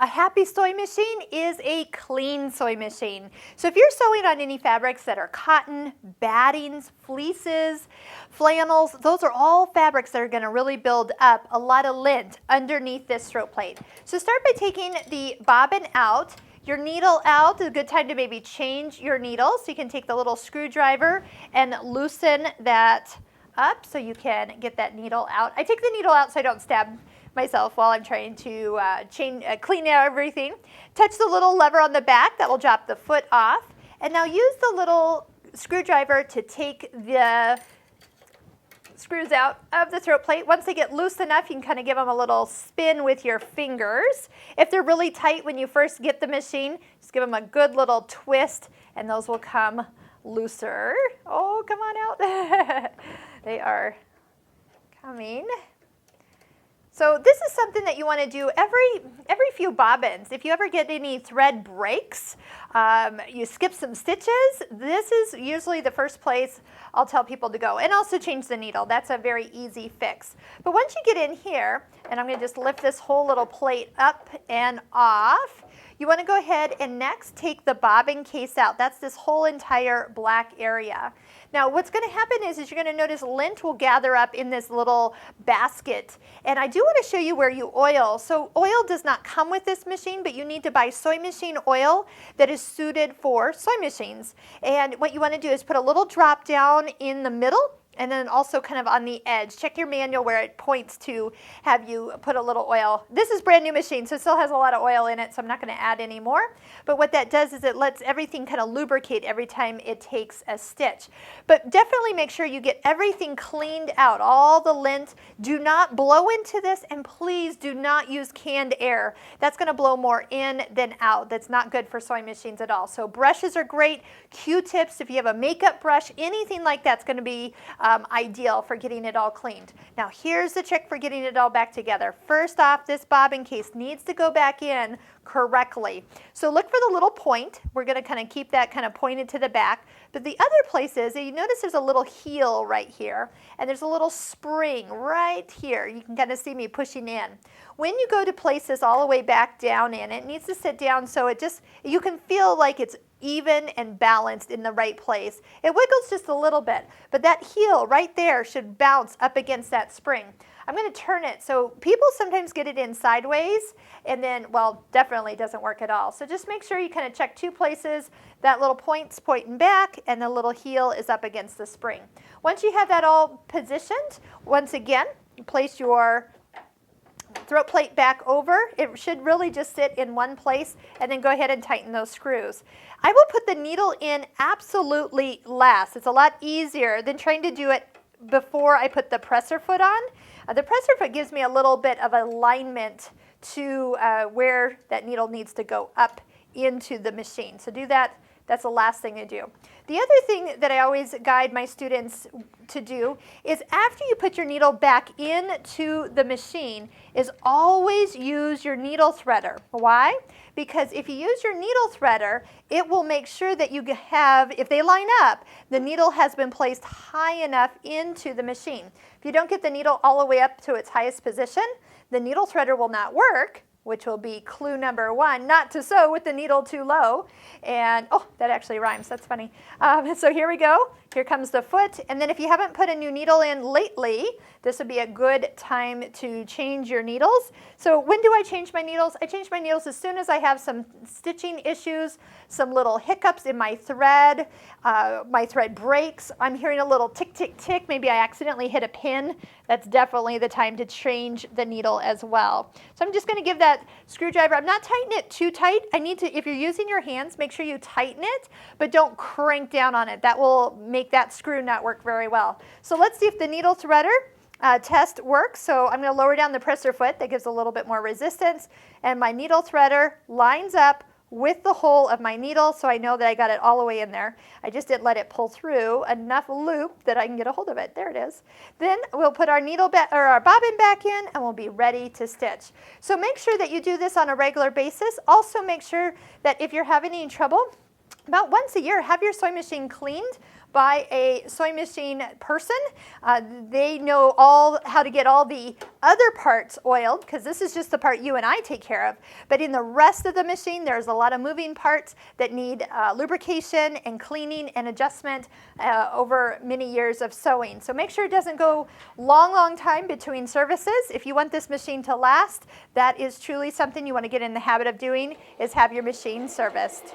A happy sewing machine is a clean sewing machine. So if you're sewing on any fabrics that are cotton, battings, fleeces, flannels, those are all fabrics that are going to really build up a lot of lint underneath this stroke plate. So start by taking the bobbin out, your needle out. Is a good time to maybe change your needle. So you can take the little screwdriver and loosen that up so you can get that needle out. I take the needle out so I don't stab myself while I'm trying to clean out everything. Touch the little lever on the back, that will drop the foot off. And now use the little screwdriver to take the screws out of the throat plate. Once they get loose enough, you can kind of give them a little spin with your fingers. If they're really tight when you first get the machine, just give them a good little twist and those will come looser. Oh, come on out. They are coming. So this is something that you want to do every few bobbins. If you ever get any thread breaks, you skip some stitches, this is usually the first place I'll tell people to go. And also change the needle. That's a very easy fix. But once you get in here, and I'm going to just lift this whole little plate up and off, you want to go ahead and next take the bobbin case out. That's this whole entire black area. Now what's going to happen is you're going to notice lint will gather up in this little basket. And I do want to show you where you oil. So oil does not come with this machine, but you need to buy sewing machine oil that is suited for sewing machines. And what you want to do is put a little drop down in the middle and then also kind of on the edge. Check your manual where it points to have you put a little oil. This is brand new machine, so it still has a lot of oil in it, so I'm not going to add any more. But what that does is it lets everything kind of lubricate every time it takes a stitch. But definitely make sure you get everything cleaned out, all the lint. Do not blow into this, and please do not use canned air. That's going to blow more in than out. That's not good for sewing machines at all. So brushes are great. Q-tips, if you have a makeup brush, anything like that's going to be ideal for getting it all cleaned. Now here's the trick for getting it all back together. First off, this bobbin case needs to go back in correctly. So look for the little point. We're going to kind of keep that kind of pointed to the back. But the other place is, you notice there's a little heel right here, and there's a little spring right here. You can kind of see me pushing in. When you go to place this all the way back down in, it needs to sit down so it just, you can feel like it's even and balanced in the right place. It wiggles just a little bit, but that heel right there should bounce up against that spring. I'm going to turn it. So people sometimes get it in sideways and then, well, definitely doesn't work at all. So just make sure you kind of check two places. That little point's pointing back and the little heel is up against the spring. Once you have that all positioned, once again, you place your throat plate back over. It should really just sit in one place, and then go ahead and tighten those screws. I will put the needle in absolutely last. It's a lot easier than trying to do it before I put the presser foot on. The presser foot gives me a little bit of alignment to where that needle needs to go up into the machine. So do that. That's the last thing to do. The other thing that I always guide my students to do is after you put your needle back into the machine is always use your needle threader. Why? Because if you use your needle threader, it will make sure that you have, if they line up, the needle has been placed high enough into the machine. If you don't get the needle all the way up to its highest position, the needle threader will not work, which will be clue number one, not to sew with the needle too low. And, oh, that actually rhymes. That's funny. So here we go. Here comes the foot. And then if you haven't put a new needle in lately, this would be a good time to change your needles. So when do I change my needles? I change my needles as soon as I have some stitching issues, some little hiccups in my thread breaks. I'm hearing a little tick, tick, tick. Maybe I accidentally hit a pin. That's definitely the time to change the needle as well. So I'm just going to give that screwdriver, I'm not tightening it too tight. I need to, if you're using your hands, make sure you tighten it, but don't crank down on it. That will make that screw not work very well. So let's see if the needle threader test works. So I'm going to lower down the presser foot. That gives a little bit more resistance. And my needle threader lines up with the hole of my needle, so I know that I got it all the way in there. I just didn't let it pull through enough loop that I can get a hold of it. There it is. Then we'll put our needle back, or our bobbin back in, and we'll be ready to stitch. So make sure that you do this on a regular basis. Also make sure that if you're having any trouble, about once a year, have your sewing machine cleaned by a sewing machine person. They know how to get all the other parts oiled, because this is just the part you and I take care of. But in the rest of the machine, there's a lot of moving parts that need lubrication and cleaning and adjustment over many years of sewing. So make sure it doesn't go long time between services. If you want this machine to last, that is truly something you want to get in the habit of doing, is have your machine serviced.